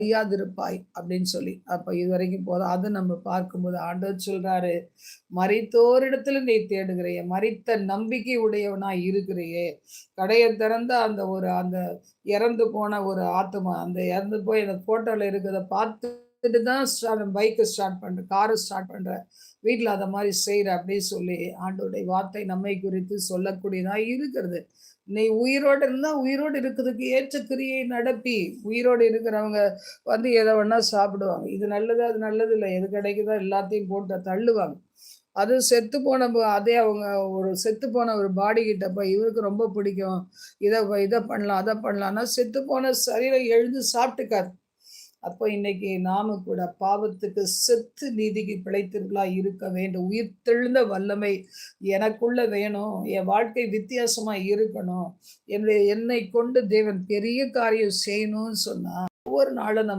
அறியாதிருப்பாய் அப்படின்னு சொல்லி. அப்ப இதுவரைக்கும் போதும். அது நம்ம பார்க்கும்போது ஆண்டவர் சொல்றாரு, மரித்தோரிடத்துல நீ தேடுகிறையே, மரித்த நம்பிக்கை உடையவனாய் இருக்கிறையே. கடைய திறந்தா அந்த இறந்து போன ஒரு ஆத்துமா, அந்த இறந்து போய் அந்த ஃபோட்டோல இருக்கிறத பார்த்துட்டு தான் பைக்க ஸ்டார்ட் பண்றேன், கார ஸ்டார்ட் பண்றேன். வீட்ல அத மாரி செய்றேன் அப்படின்னு சொல்லி ஆண்டவருடைய வார்த்தை நம்மை குறித்து சொல்லக்கூடியதா இருக்கிறது. நீ உயிரோடு இருந்தா, உயிரோடு இருக்கிறதுக்கு ஏற்ற கிரியை நடப்பி. உயிரோடு இருக்கிறவங்க எத வேணா சாப்பிடுவாங்க. இது நல்லது, அது நல்லது இல்ல. எது கிடைக்குதோ எல்லாத்தையும் போட்டு தள்ளுவாங்க. அது செத்து போன அதே அவங்க ஒரு செத்து போன ஒரு பாடி கிட்ட போய் இவருக்கு ரொம்ப பிடிக்கும். இத பண்ணலாம், அத பண்ணலாம்னா செத்து போன சரீரம் எழுந்து சாப்பிட்டுக்காது. அப்போ இன்னைக்கு நாம கூட பாவத்துக்கு செத்து நீதிக்கு பிழைத்தவர்களா இருக்க வேண்டும். உயிர்த்தெழுந்த வல்லமை எனக்குள்ள வேணும். என் வாழ்க்கை வித்தியாசமா இருக்கணும். என்னை கொண்டு தேவன் பெரிய காரியம் செய்யணும்னு சொன்னா, ஒவ்வொரு நாளும்